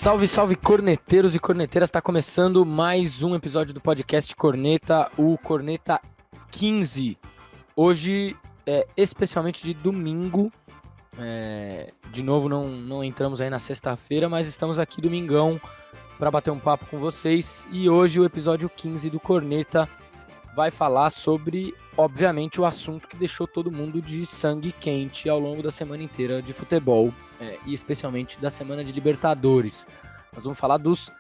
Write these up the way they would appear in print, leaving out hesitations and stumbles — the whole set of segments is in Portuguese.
Salve, salve, corneteiros e corneteiras, está começando mais um episódio do podcast Corneta, o Corneta 15. Hoje, especialmente de domingo, de novo não entramos aí na sexta-feira, mas estamos aqui domingão para bater um papo com vocês. E hoje o episódio 15 do Corneta vai falar sobre, obviamente, o assunto que deixou todo mundo de sangue quente ao longo da semana inteira de futebol, e especialmente da semana de Libertadores. Nós vamos falar dos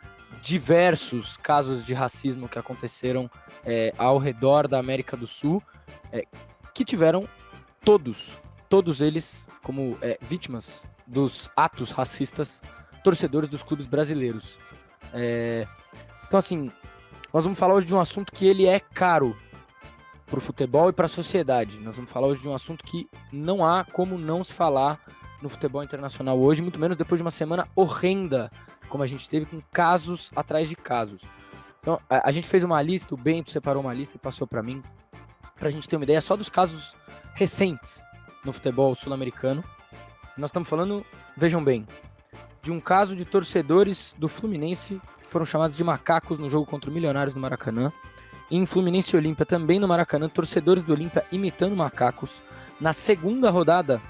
diversos casos de racismo que aconteceram ao redor da América do Sul, que tiveram todos eles como vítimas dos atos racistas, torcedores dos clubes brasileiros. Então, assim, nós vamos falar hoje de um assunto que ele é caro para o futebol e para a sociedade. Nós vamos falar hoje de um assunto que não há como não se falar no futebol internacional hoje, muito menos depois de uma semana horrenda, como a gente teve, com casos atrás de casos. Então, a gente fez uma lista, o Bento separou uma lista e passou para mim, para a gente ter uma ideia só dos casos recentes no futebol sul-americano. Nós estamos falando, vejam bem, de um caso de torcedores do Fluminense que foram chamados de macacos no jogo contra o Milionários no Maracanã. Em Fluminense e Olímpia, também no Maracanã, torcedores do Olímpia imitando macacos. Na segunda rodada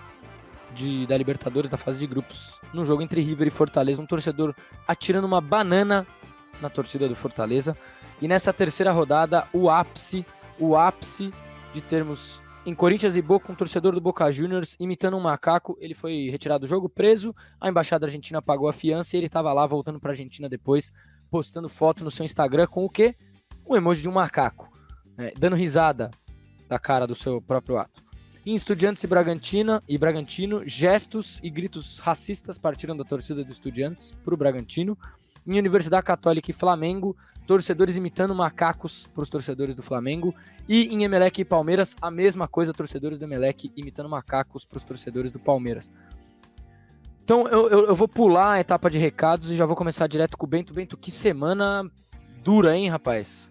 da Libertadores, da fase de grupos, no jogo entre River e Fortaleza, um torcedor atirando uma banana na torcida do Fortaleza. E nessa terceira rodada, o ápice de termos em Corinthians e Boca, um torcedor do Boca Juniors imitando um macaco. Ele foi retirado do jogo, preso, a embaixada argentina pagou a fiança e ele estava lá voltando para a Argentina depois, postando foto no seu Instagram com o quê? Um emoji de um macaco, dando risada da cara do seu próprio ato. Em Estudiantes e Bragantino, gestos e gritos racistas partiram da torcida do Estudiantes para o Bragantino. Em Universidade Católica e Flamengo, torcedores imitando macacos para os torcedores do Flamengo. E em Emelec e Palmeiras, a mesma coisa, torcedores do Emelec imitando macacos para os torcedores do Palmeiras. Então eu vou pular a etapa de recados e já vou começar direto com o Bento. Bento, que semana dura, hein, rapaz?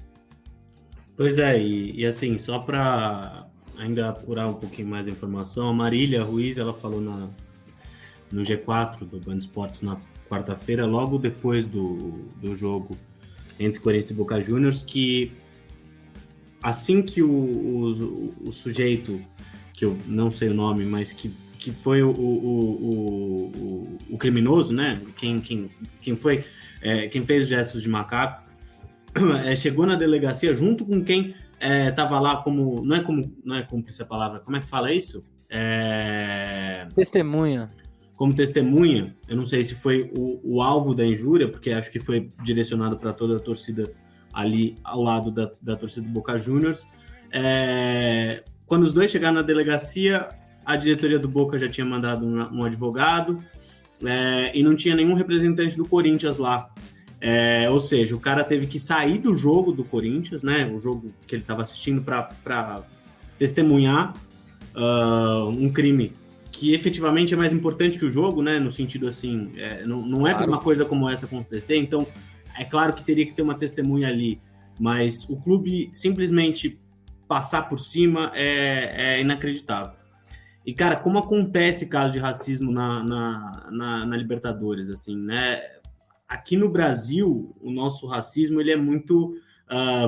Pois é, e assim, só para ainda apurar um pouquinho mais a informação, a Marília Ruiz, ela falou no G4 do Band Esportes na quarta-feira, logo depois do jogo entre Corinthians e Boca Juniors, que assim que o sujeito, que eu não sei o nome, mas que foi o criminoso, né? Quem foi, quem fez os gestos de macaco, chegou na delegacia junto com quem estava lá como... Não é cúmplice a palavra, como é que fala isso? Testemunha. Como testemunha. Eu não sei se foi o alvo da injúria, porque acho que foi direcionado para toda a torcida ali ao lado da torcida do Boca Juniors. Quando os dois chegaram na delegacia, a diretoria do Boca já tinha mandado um advogado, e não tinha nenhum representante do Corinthians lá. Ou seja, o cara teve que sair do jogo do Corinthians, né? O jogo que ele estava assistindo para testemunhar um crime que efetivamente é mais importante que o jogo, né? No sentido assim, não é para uma coisa como essa acontecer. Então, é claro que teria que ter uma testemunha ali, mas o clube simplesmente passar por cima é inacreditável. E, cara, como acontece caso de racismo na Libertadores, assim, né? Aqui no Brasil, o nosso racismo ele é muito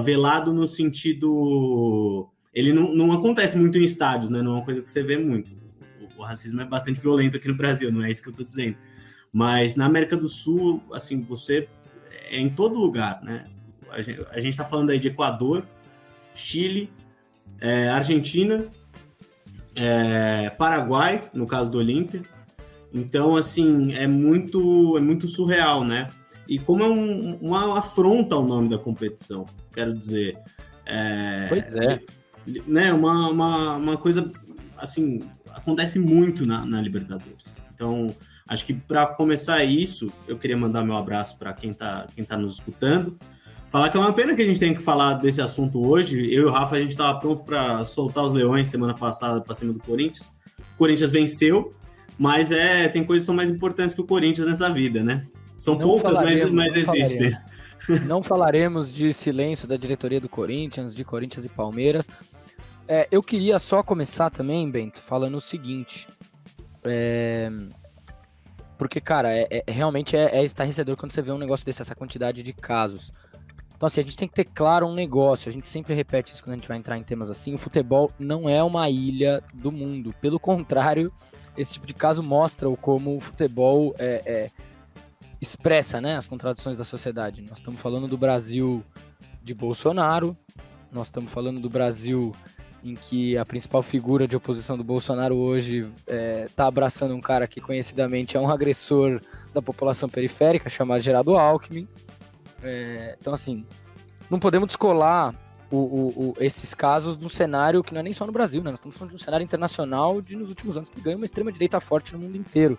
velado no sentido... Ele não acontece muito em estádios, né? Não é uma coisa que você vê muito. O racismo é bastante violento aqui no Brasil, não é isso que eu estou dizendo. Mas na América do Sul, assim, você é em todo lugar, né? A gente está falando aí de Equador, Chile, Argentina, Paraguai, no caso do Olímpia. Então, assim, é muito surreal, né? E como é uma afronta ao nome da competição, quero dizer. Pois é. Né, uma coisa, assim, acontece muito na Libertadores. Então, acho que para começar isso, eu queria mandar meu abraço para quem tá nos escutando. Falar que é uma pena que a gente tenha que falar desse assunto hoje. Eu e o Rafa, a gente estava pronto para soltar os leões semana passada para cima do Corinthians. O Corinthians venceu, mas tem coisas que são mais importantes que o Corinthians nessa vida, né? São poucas, mas existem. Não falaremos de silêncio da diretoria do Corinthians, de Corinthians e Palmeiras. Eu queria só começar também, Bento, falando o seguinte. Porque, cara, realmente é estarrecedor quando você vê um negócio desse, essa quantidade de casos. Então, assim, a gente tem que ter claro um negócio, a gente sempre repete isso quando a gente vai entrar em temas assim, o futebol não é uma ilha do mundo. Pelo contrário, esse tipo de caso mostra como o futebol expressa, né, as contradições da sociedade. Nós estamos falando do Brasil de Bolsonaro, nós estamos falando do Brasil em que a principal figura de oposição do Bolsonaro hoje está abraçando um cara que conhecidamente é um agressor da população periférica, chamado Geraldo Alckmin. Então, assim, não podemos descolar esses casos do cenário que não é nem só no Brasil, né? Nós estamos falando de um cenário internacional de, nos últimos anos, ter ganho uma extrema-direita forte no mundo inteiro.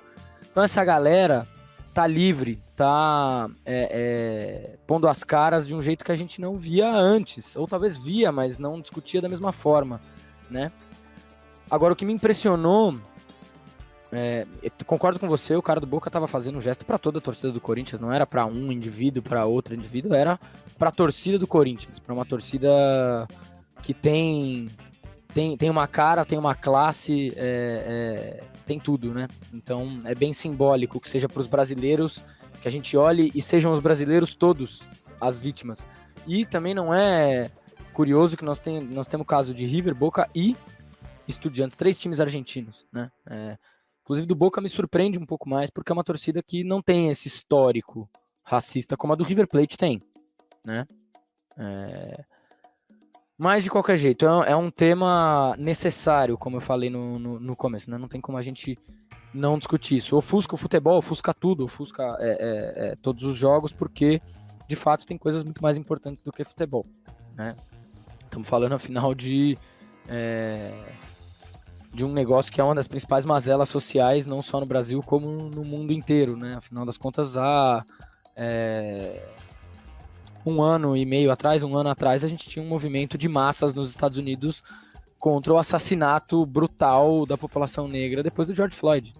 Então, essa galera tá livre, tá pondo as caras de um jeito que a gente não via antes, ou talvez via, mas não discutia da mesma forma, né? Agora, o que me impressionou, eu concordo com você, o cara do Boca tava fazendo um gesto para toda a torcida do Corinthians, não era para um indivíduo, para outro indivíduo, era para a torcida do Corinthians, para uma torcida que tem uma cara, tem uma classe, tem tudo, né? Então é bem simbólico que seja para os brasileiros, que a gente olhe e sejam os brasileiros todos as vítimas. E também não é curioso que nós temos o caso de River, Boca e Estudiantes, 3 times argentinos, né? Inclusive do Boca me surpreende um pouco mais, porque é uma torcida que não tem esse histórico racista como a do River Plate tem, né? Mas, de qualquer jeito, é um tema necessário, como eu falei no começo, né? Não tem como a gente não discutir isso. Ofusca o futebol, ofusca tudo, ofusca todos os jogos, porque, de fato, tem coisas muito mais importantes do que futebol, né? Estamos falando, afinal, de um negócio que é uma das principais mazelas sociais, não só no Brasil, como no mundo inteiro, né? Afinal das contas, um ano e meio atrás, um ano atrás, a gente tinha um movimento de massas nos Estados Unidos contra o assassinato brutal da população negra depois do George Floyd.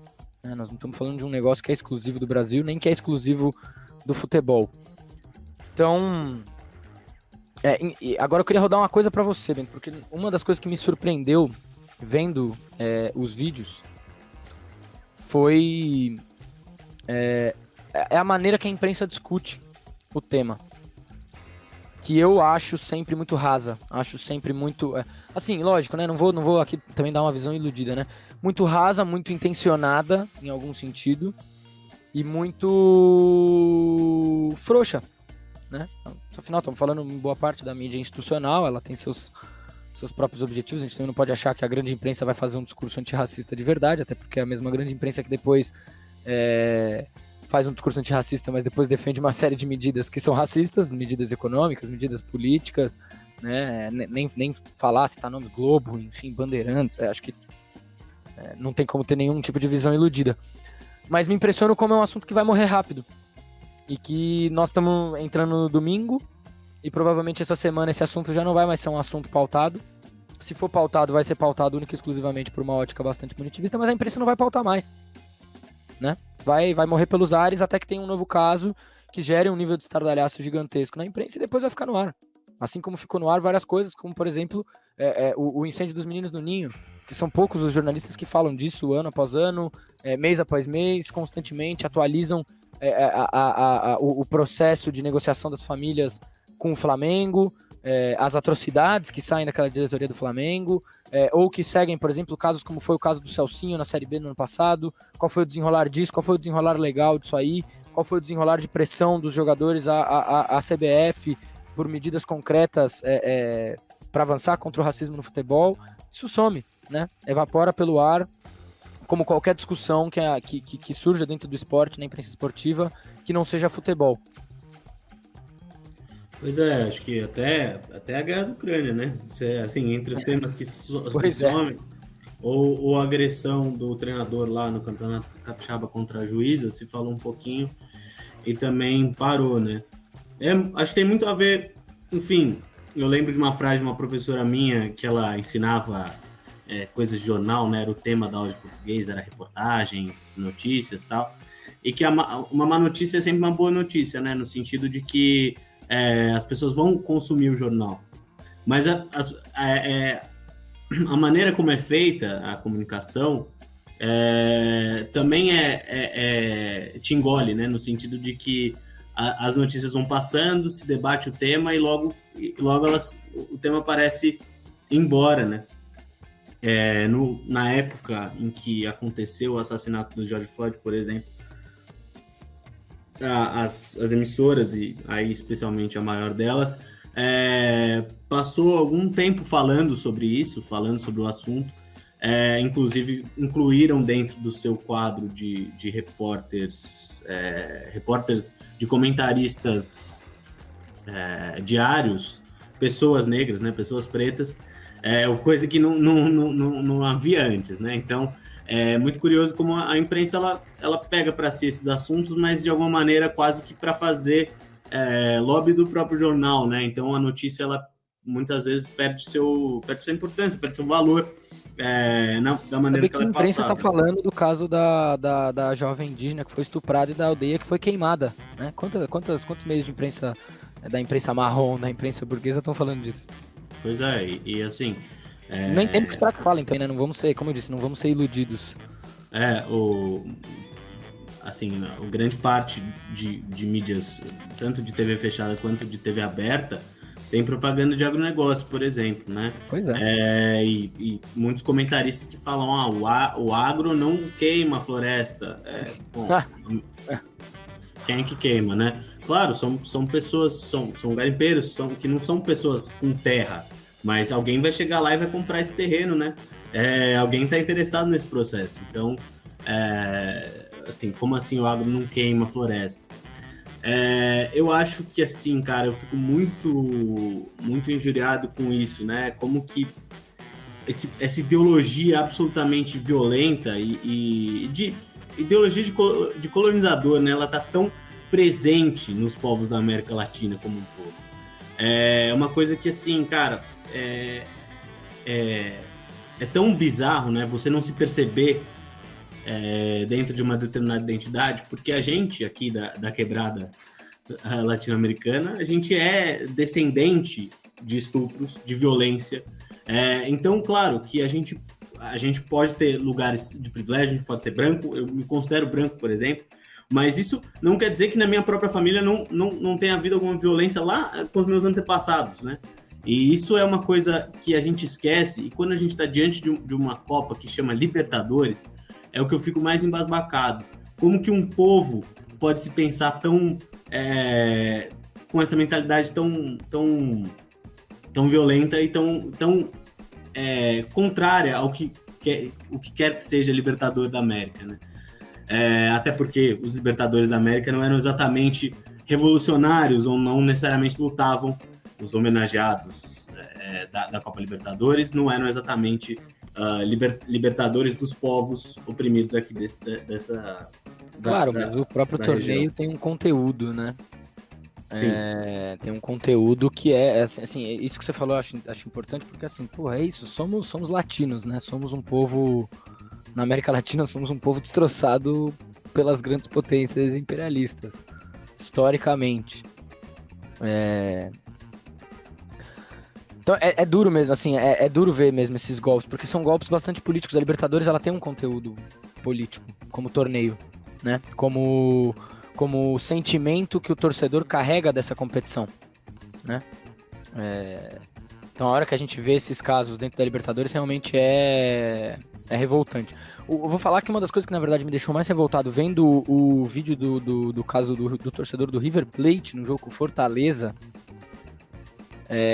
Nós não estamos falando de um negócio que é exclusivo do Brasil, nem que é exclusivo do futebol. Então, agora eu queria rodar uma coisa para você, Ben, porque uma das coisas que me surpreendeu vendo os vídeos foi a maneira que a imprensa discute o tema, que eu acho sempre muito rasa, acho sempre muito... assim, lógico, né? Não vou aqui também dar uma visão iludida, né? Muito rasa, muito intencionada, em algum sentido, e muito frouxa, né? Afinal, estamos falando em boa parte da mídia institucional, ela tem seus próprios objetivos, a gente também não pode achar que a grande imprensa vai fazer um discurso antirracista de verdade, até porque é a mesma grande imprensa que depois faz um discurso antirracista, mas depois defende uma série de medidas que são racistas, medidas econômicas, medidas políticas, né? Nem falar, citar nomes Globo, enfim, Bandeirantes, acho que não tem como ter nenhum tipo de visão iludida. Mas me impressiona como é um assunto que vai morrer rápido, e que nós estamos entrando no domingo, e provavelmente essa semana esse assunto já não vai mais ser um assunto pautado. Se for pautado, vai ser pautado única e exclusivamente por uma ótica bastante punitivista, mas a imprensa não vai pautar mais, né? Vai morrer pelos ares até que tenha um novo caso que gere um nível de estardalhaço gigantesco na imprensa e depois vai ficar no ar. Assim como ficou no ar várias coisas, como, por exemplo, o incêndio dos meninos no Ninho, que são poucos os jornalistas que falam disso ano após ano, mês após mês, constantemente atualizam o processo de negociação das famílias com o Flamengo, as atrocidades que saem daquela diretoria do Flamengo, ou que seguem, por exemplo, casos como foi o caso do Celcinho na Série B no ano passado, qual foi o desenrolar disso, qual foi o desenrolar legal disso aí, qual foi o desenrolar de pressão dos jogadores à CBF por medidas concretas para avançar contra o racismo no futebol. Isso some, né? Evapora pelo ar, como qualquer discussão que surja dentro do esporte, na imprensa esportiva, que não seja futebol. Pois acho que até a guerra da Ucrânia, né? Assim, entre os temas que somem, ou a agressão do treinador lá no Campeonato Capixaba contra a juíza, se falou um pouquinho e também parou, né? Acho que tem muito a ver, enfim, eu lembro de uma frase de uma professora minha que ela ensinava coisas de jornal, né? Era o tema da aula de português, era reportagens, notícias e tal, e que uma má notícia é sempre uma boa notícia, né? No sentido de que as pessoas vão consumir o jornal. Mas a maneira como é feita a comunicação também te engole, né? No sentido de que as notícias vão passando, se debate o tema e logo o tema parece ir embora, né? Na época em que aconteceu o assassinato do George Floyd, por exemplo, as emissoras, e aí especialmente a maior delas, passou algum tempo falando sobre isso, falando sobre o assunto, inclusive incluíram dentro do seu quadro de repórteres, de comentaristas diários, pessoas negras, né, pessoas pretas, coisa que não havia antes, né? Então, é muito curioso como a imprensa ela pega para si esses assuntos, mas de alguma maneira quase que para fazer lobby do próprio jornal, né? Então, a notícia ela muitas vezes perde sua importância, perde seu valor da maneira que ela é A imprensa passada. está falando do caso da jovem indígena que foi estuprada e da aldeia que foi queimada, né? Quantos meios de imprensa, da imprensa marrom, da imprensa burguesa estão falando disso? Pois é, e assim... Nem temos que esperar que falem, então, né? Não vamos ser, como eu disse, não vamos ser iludidos. O grande parte de mídias, tanto de TV fechada quanto de TV aberta, tem propaganda de agronegócio, por exemplo, né? Pois é. E muitos comentaristas que falam, o agro não queima a floresta. Quem é que queima, né? Claro, são pessoas, são garimpeiros, que não são pessoas com terra, mas alguém vai chegar lá e vai comprar esse terreno, né? Alguém está interessado nesse processo. Então, como assim o agro não queima a floresta? Eu acho que, assim, cara, eu fico muito, muito injuriado com isso, né? Como que essa ideologia absolutamente violenta e de ideologia de colonizador, né? Ela tá tão presente nos povos da América Latina como um todo. É uma coisa que, assim, cara, é tão bizarro, né? Você não se perceber dentro de uma determinada identidade, porque a gente aqui da quebrada latino-americana, a gente é descendente de estupros, de violência. Então, claro, que a gente pode ter lugares de privilégio, a gente pode ser branco, eu me considero branco, por exemplo, mas isso não quer dizer que na minha própria família não tenha havido alguma violência lá com os meus antepassados, né? E isso é uma coisa que a gente esquece, e quando a gente está diante de uma Copa que chama Libertadores, é o que eu fico mais embasbacado. Como que um povo pode se pensar tão... com essa mentalidade tão violenta e tão contrária ao que quer que seja Libertador da América, né? Até porque os Libertadores da América não eram exatamente revolucionários ou não necessariamente lutavam. Os homenageados da Copa Libertadores não eram exatamente libertadores dos povos oprimidos aqui dessa... Claro, mas o próprio torneio região. Tem um conteúdo, né? Tem um conteúdo que assim, isso que você falou eu acho importante, porque assim, é isso, somos latinos, né? Somos um povo, na América Latina, somos um povo destroçado pelas grandes potências imperialistas, historicamente. Então é duro mesmo, assim, é duro ver mesmo esses golpes, porque são golpes bastante políticos. A Libertadores, ela tem um conteúdo político, como torneio, né? Como o sentimento que o torcedor carrega dessa competição, né? Então a hora que a gente vê esses casos dentro da Libertadores, realmente é revoltante. Eu vou falar que uma das coisas que na verdade me deixou mais revoltado vendo o vídeo do caso do torcedor do River Plate no jogo com Fortaleza.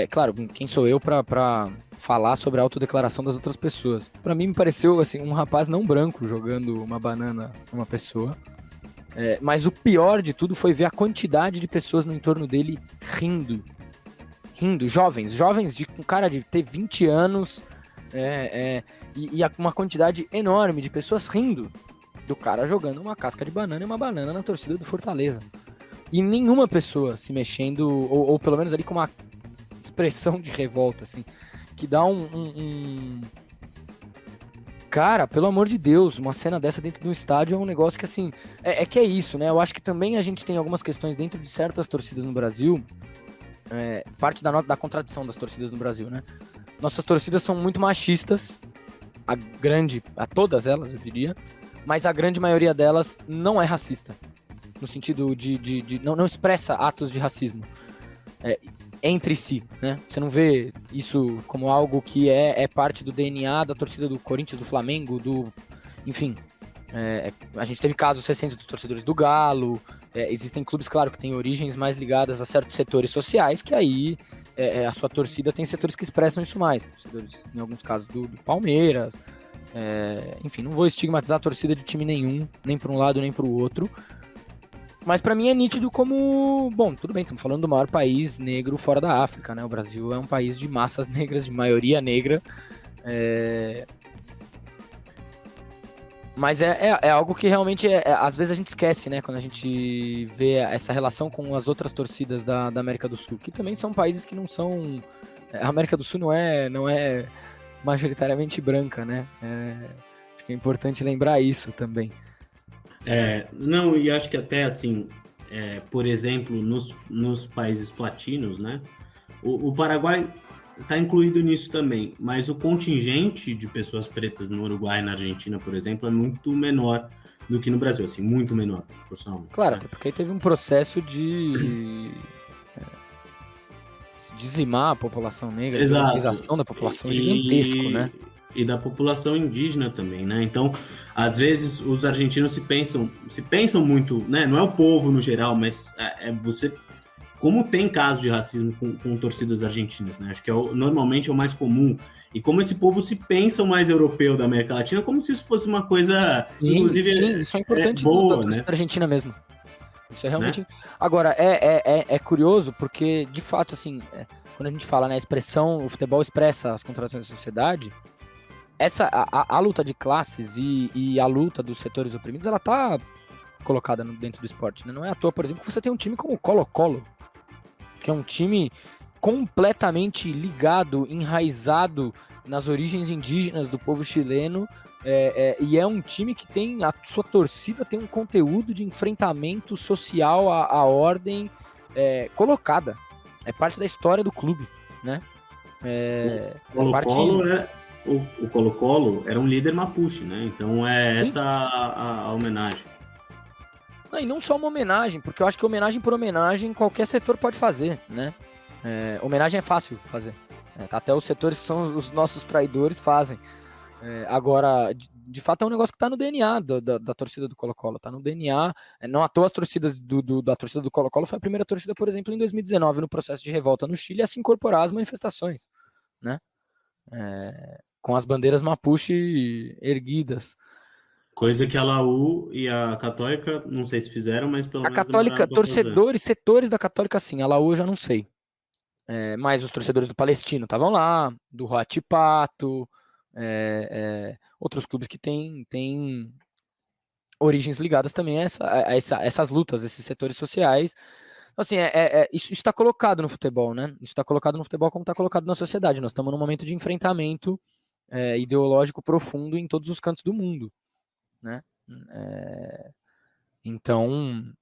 Claro, quem sou eu pra falar sobre a autodeclaração das outras pessoas? Pra mim me pareceu assim, um rapaz não branco jogando uma banana numa pessoa. Mas o pior de tudo foi ver a quantidade de pessoas no entorno dele rindo, jovens de um cara de ter 20 anos, e uma quantidade enorme de pessoas rindo do cara jogando uma casca de banana e uma banana na torcida do Fortaleza. E nenhuma pessoa se mexendo, ou pelo menos ali com uma expressão de revolta, assim, que dá Cara, pelo amor de Deus, uma cena dessa dentro de um estádio é um negócio que, assim, que é isso, né? Eu acho que também a gente tem algumas questões dentro de certas torcidas no Brasil, parte da contradição das torcidas no Brasil, né? Nossas torcidas são muito machistas, a todas elas, eu diria, mas a grande maioria delas não é racista, no sentido de não expressa atos de racismo entre si, né? Você não vê isso como algo que é parte do DNA da torcida do Corinthians, do Flamengo, enfim. A gente teve casos recentes dos torcedores do Galo. Existem clubes, claro, que têm origens mais ligadas a certos setores sociais, que aí a sua torcida tem setores que expressam isso mais. Torcedores, em alguns casos, do Palmeiras. Enfim, não vou estigmatizar a torcida de time nenhum, nem para um lado nem para o outro. Mas para mim é nítido como... Bom, tudo bem, estamos falando do maior país negro fora da África, né? O Brasil é um país de massas negras, de maioria negra. Mas é algo que realmente, às vezes a gente esquece, né? Quando a gente vê essa relação com as outras torcidas da América do Sul, que também são países que não são... A América do Sul não é majoritariamente branca, né? Acho que é importante lembrar isso também. Não, e acho que até assim, por exemplo, nos países platinos, né? O Paraguai está incluído nisso também, mas o contingente de pessoas pretas no Uruguai e na Argentina, por exemplo, é muito menor do que no Brasil, assim, muito menor, proporcionalmente. Claro, né? até porque teve um processo de dizimar a população negra, de Exato. organização da população gigantesco, né? E da população indígena também, né? Então, às vezes os argentinos se pensam muito, né? Não é o povo no geral, mas você, como tem casos de racismo com torcidas argentinas, né? Acho que normalmente é o mais comum. E como esse povo se pensa o mais europeu da América Latina, como se isso fosse uma coisa, inclusive, sim, isso é importante boa, da torcida né? argentina mesmo. Isso é realmente... Né? Agora, é curioso porque, de fato, assim, quando a gente fala, né, a expressão, o futebol expressa as contradições da sociedade, a luta de classes e a luta dos setores oprimidos, ela tá colocada dentro do esporte, né? Não é à toa, por exemplo, que você tem um time como o Colo-Colo, que é um time completamente ligado, enraizado nas origens indígenas do povo chileno, e é um time que tem, a sua torcida tem um conteúdo de enfrentamento social à ordem colocada. É parte da história do clube, né? O Colo-Colo era um líder mapuche, né? Então Sim. essa a homenagem. Não, e não só uma homenagem, porque eu acho que homenagem por homenagem qualquer setor pode fazer, né? Homenagem é fácil fazer. Até os setores que são os nossos traidores fazem. Agora, de fato, é um negócio que está no DNA da torcida do Colo-Colo, está no DNA. Não à toa as torcidas da torcida do Colo-Colo foi a primeira torcida, por exemplo, em 2019, no processo de revolta no Chile, a se incorporar às manifestações, né? Com as bandeiras Mapuche erguidas. Coisa que a Laú e a Católica, não sei se fizeram, mas pelo A menos demoraram Católica, para fazer. setores da Católica, sim. A Laú já não sei. Mas os torcedores do Palestino estavam lá, do Huachipato, outros clubes que têm origens ligadas também a essas lutas, esses setores sociais. Então, assim, isso está colocado no futebol, né? Isso está colocado no futebol como está colocado na sociedade. Nós estamos num momento de enfrentamento ideológico profundo em todos os cantos do mundo, né? Então,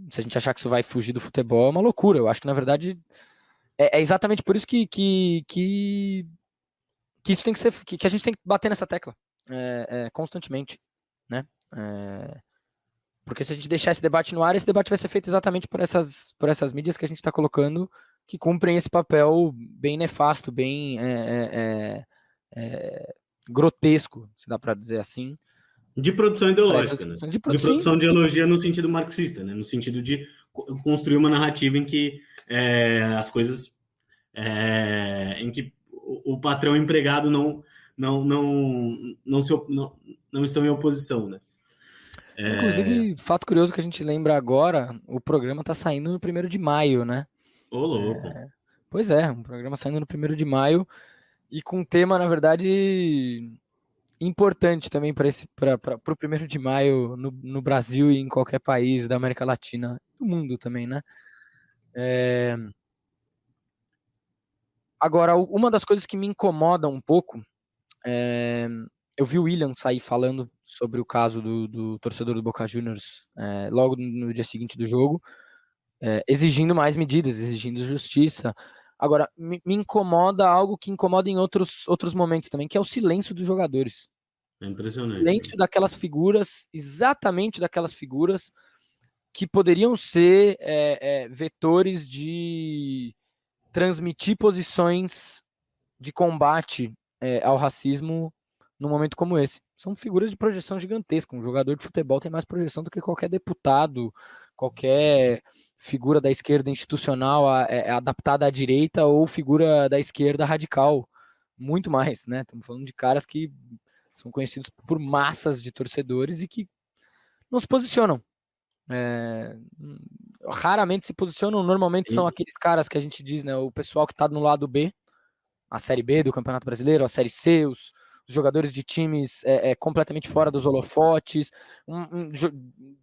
se a gente achar que isso vai fugir do futebol, é uma loucura. Eu acho que, na verdade, é exatamente por isso que isso tem que ser, que a gente tem que bater nessa tecla constantemente, né? Porque se a gente deixar esse debate no ar, esse debate vai ser feito exatamente por essas mídias que a gente está colocando, que cumprem esse papel bem nefasto, bem grotesco, se dá para dizer assim. De produção ideológica, né? De Sim. produção de ideologia no sentido marxista, né? No sentido de construir uma narrativa em que as coisas... em que o patrão e o empregado não estão em oposição, né? Inclusive, fato curioso que a gente lembra agora, o programa tá saindo no 1º de maio, né? Ô, louco. Pois é, um programa saindo no 1º de maio e com um tema, na verdade, importante também para o 1º de maio no Brasil e em qualquer país da América Latina, do mundo também, né? Agora, uma das coisas que me incomoda um pouco, eu vi o William sair falando sobre o caso do torcedor do Boca Juniors logo no dia seguinte do jogo, exigindo mais medidas, exigindo justiça. Agora, me incomoda algo que incomoda em outros momentos também, que é o silêncio dos jogadores. É impressionante. Silêncio daquelas figuras, exatamente daquelas figuras que poderiam ser vetores de transmitir posições de combate ao racismo num momento como esse. São figuras de projeção gigantesca. Um jogador de futebol tem mais projeção do que qualquer deputado, qualquer figura da esquerda institucional adaptada à direita ou figura da esquerda radical. Muito mais, né? Estamos falando de caras que são conhecidos por massas de torcedores e que não se posicionam. Raramente se posicionam, normalmente são E, aqueles caras que a gente diz, né? O pessoal que está no lado B, a Série B do Campeonato Brasileiro, a Série C, os jogadores de times completamente fora dos holofotes,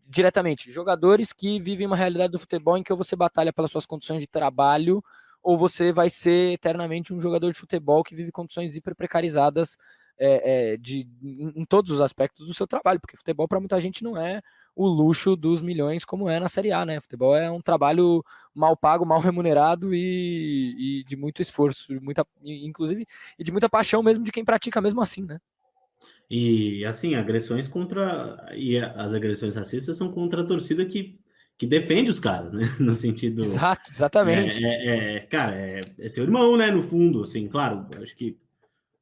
diretamente, jogadores que vivem uma realidade do futebol em que ou você batalha pelas suas condições de trabalho, ou você vai ser eternamente um jogador de futebol que vive condições hiper precarizadas em todos os aspectos do seu trabalho, porque futebol para muita gente não é o luxo dos milhões como é na Série A, né? Futebol é um trabalho mal pago, mal remunerado e de muito esforço, inclusive, e de muita paixão mesmo de quem pratica mesmo assim, né? e assim, agressões contra. E as agressões racistas são contra a torcida que defende os caras, né? No sentido. Exato, exatamente. Cara, é seu irmão, né? No fundo, assim, claro, acho que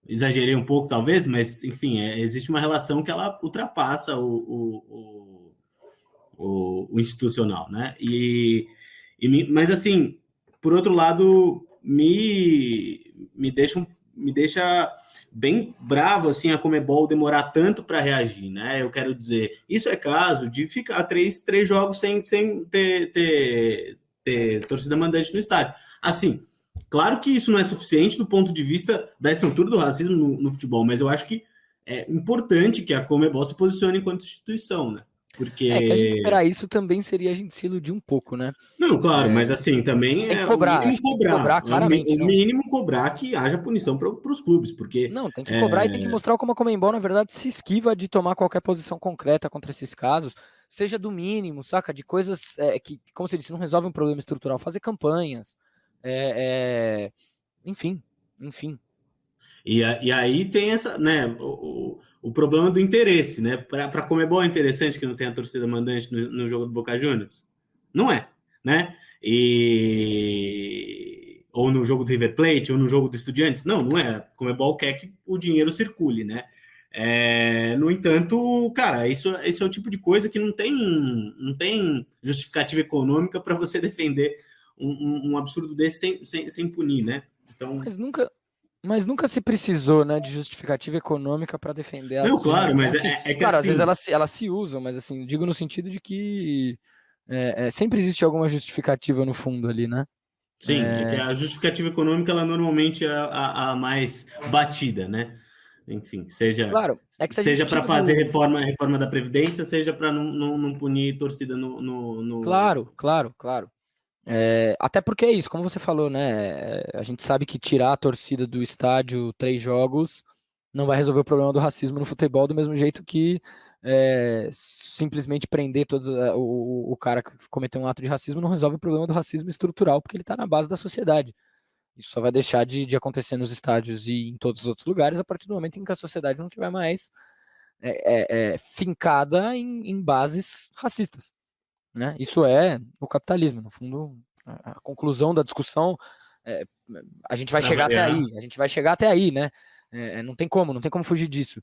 exagerei um pouco, talvez, mas enfim, existe uma relação que ela ultrapassa o institucional, né? Mas assim, por outro lado, me deixa bem bravo assim a Conmebol demorar tanto para reagir, né? Eu quero dizer, isso é caso de ficar três jogos sem ter torcida mandante no estádio. Assim, claro que isso não é suficiente do ponto de vista da estrutura do racismo no futebol, mas eu acho que é importante que a Conmebol se posicione enquanto instituição, né? Que a gente Porque esperar isso também seria a gente se iludir um pouco, né? não, claro, mas assim, também Tem que é o cobrar, mínimo acho que tem que cobrar cobrar, claramente, o não. mínimo cobrar que haja punição para os clubes, porque Não, tem que cobrar e tem que mostrar como a Conmebol, na verdade, se esquiva de tomar qualquer posição concreta contra esses casos, seja do mínimo, saca? De coisas que, como você disse, não resolvem um problema estrutural. Fazer campanhas, é, é, enfim, enfim. e aí tem essa, né, o problema do interesse, né? Para Conmebol é interessante que não tenha torcida mandante no jogo do Boca Juniors? Não é, né? Ou no jogo do River Plate, ou no jogo do Estudiantes? Não, não é. A Conmebol quer que o dinheiro circule, né? No entanto, cara, isso é o tipo de coisa que não tem justificativa econômica para você defender um absurdo desse sem punir, né? Então, Mas nunca se precisou, né, de justificativa econômica para defender não, atos de claro, racismo. mas Assim, é que claro, às vezes assim, elas se usam, mas assim, digo no sentido de que sempre existe alguma justificativa no fundo ali, né? sim, é que a justificativa econômica ela normalmente é a mais batida, né? Enfim, seja Claro, é que se a gente seja para tira fazer do. reforma da Previdência, seja para não punir torcida no. Claro, claro, claro. Até porque é isso, como você falou, né? A gente sabe que tirar a torcida do estádio 3 jogos não vai resolver o problema do racismo no futebol, do mesmo jeito que simplesmente prender o cara que cometeu um ato de racismo não resolve o problema do racismo estrutural, porque ele está na base da sociedade. Isso só vai deixar de acontecer nos estádios e em todos os outros lugares a partir do momento em que a sociedade não tiver mais fincada em bases racistas, né? Isso é o capitalismo, no fundo, a conclusão da discussão, é, a gente vai Para chegar até variar. aí, a gente vai chegar até aí, né? Não tem como fugir disso.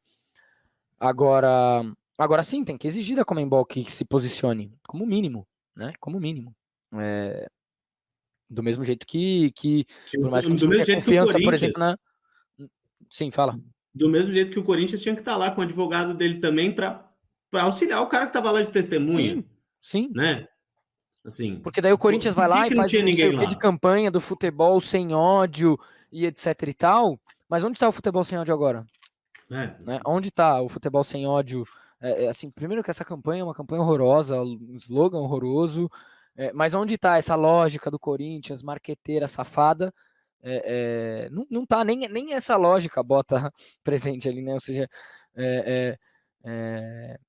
Agora sim, tem que exigir da Conmebol que se posicione, como mínimo, né? Como mínimo. É, do mesmo jeito que, por mais que a gente Do não mesmo tenha jeito que o confiança, por exemplo, Corinthians, Sim, fala. do mesmo jeito que o Corinthians tinha que estar lá com o advogado dele também para auxiliar o cara que estava lá de testemunha, Sim, sim. né? Assim, Porque daí o Corinthians vai por que lá e que não faz um tinha não sei ninguém o que de lá? campanha do futebol sem ódio e etc e tal. Mas onde está o futebol sem ódio agora? É, Né? Onde está o futebol sem ódio? Assim, primeiro que essa campanha é uma campanha horrorosa, um slogan horroroso. Mas onde está essa lógica do Corinthians, marqueteira, safada? Não tá nem essa lógica bota presente ali, né? Ou seja, é, é, é,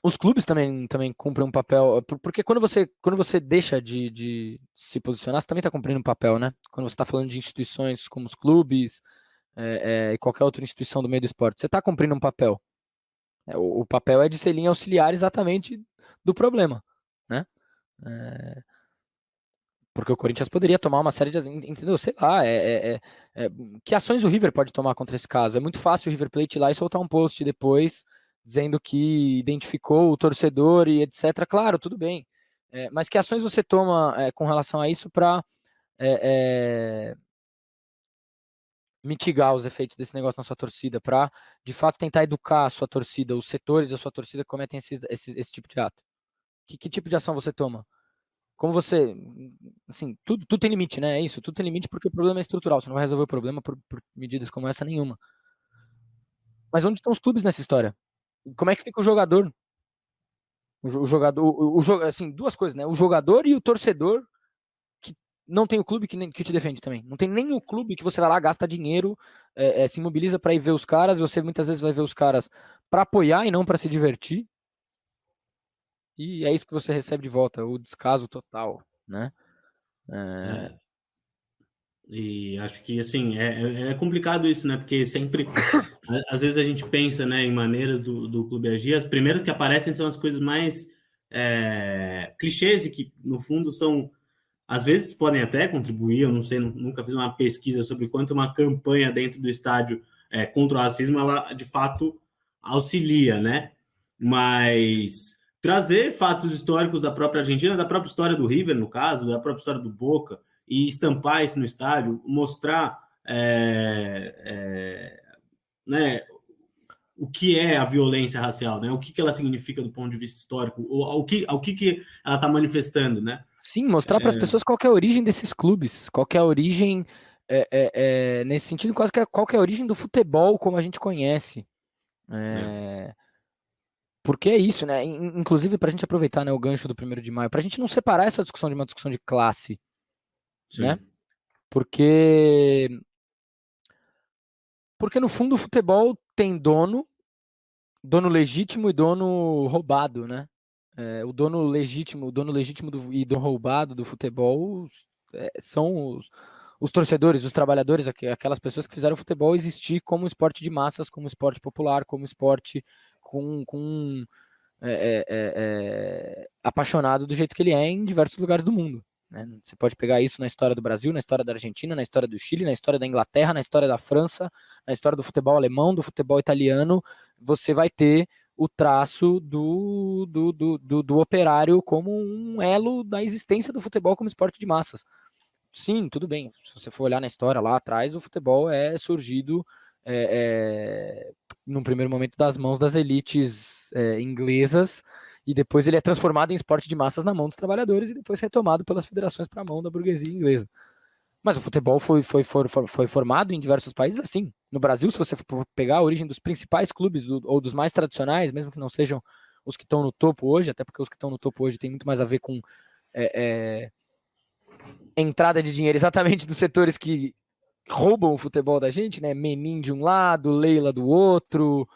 Os clubes também cumprem um papel, porque quando você deixa de se posicionar, você também está cumprindo um papel, né? Quando você está falando de instituições como os clubes, e qualquer outra instituição do meio do esporte, você está cumprindo um papel. O papel é de ser linha auxiliar exatamente do problema, né? É, porque o Corinthians poderia tomar uma série de, entendeu? Sei lá, que ações o River pode tomar contra esse caso? É muito fácil o River Plate ir lá e soltar um post depois dizendo que identificou o torcedor e etc. Claro, tudo bem. Mas que ações você toma com relação a isso para mitigar os efeitos desse negócio na sua torcida, para de fato tentar educar a sua torcida, os setores da sua torcida que cometem esse tipo de ato? Que tipo de ação você toma? Como você, assim, tudo tem limite, né? É isso, tudo tem limite porque o problema é estrutural. Você não vai resolver o problema por medidas como essa nenhuma. Mas onde estão os clubes nessa história? Como é que fica o jogador? O jogador, assim, duas coisas, né? O jogador e o torcedor que não tem o clube que te defende também. Não tem nem o clube que você vai lá, gasta dinheiro, se mobiliza para ir ver os caras. Você muitas vezes vai ver os caras para apoiar e não para se divertir. E é isso que você recebe de volta, o descaso total, né? É, É, e acho que, assim, é complicado isso, né? Porque sempre, às vezes a gente pensa, né, em maneiras do clube agir, as primeiras que aparecem são as coisas mais clichês e que, no fundo, são, às vezes podem até contribuir, eu não sei, nunca fiz uma pesquisa sobre quanto uma campanha dentro do estádio contra o racismo, ela, de fato, auxilia, né? Mas trazer fatos históricos da própria Argentina, da própria história do River, no caso, da própria história do Boca, e estampar isso no estádio, mostrar né, o que é a violência racial, né? O que ela significa do ponto de vista histórico, ou ao que ela está manifestando, né? sim, mostrar para as pessoas qual que é a origem desses clubes, qual que é a origem, nesse sentido, qual que é a origem do futebol como a gente conhece. É, É, porque é isso, né? Inclusive, para a gente aproveitar, né, o gancho do 1º de maio, para a gente não separar essa discussão de uma discussão de classe, né? sim. Porque, porque no fundo o futebol tem dono legítimo e dono roubado, né? O dono legítimo e dono roubado do futebol são os torcedores, os trabalhadores, aquelas pessoas que fizeram o futebol existir como esporte de massas, como esporte popular, como esporte com apaixonado do jeito que ele é em diversos lugares do mundo. Né? Você pode pegar isso na história do Brasil, na história da Argentina, na história do Chile, na história da Inglaterra, na história da França, na história do futebol alemão, do futebol italiano. Você vai ter o traço do operário como um elo da existência do futebol como esporte de massas. Sim, tudo bem. Se você for olhar na história lá atrás, o futebol é surgido num primeiro momento das mãos das elites inglesas e depois ele é transformado em esporte de massas na mão dos trabalhadores e depois retomado pelas federações para a mão da burguesia inglesa. Mas o futebol foi formado em diversos países assim. No Brasil, se você for pegar a origem dos principais clubes ou dos mais tradicionais, mesmo que não sejam os que estão no topo hoje, até porque os que estão no topo hoje tem muito mais a ver com é, entrada de dinheiro exatamente dos setores que roubam o futebol da gente, né? Menin de um lado, Leila do outro,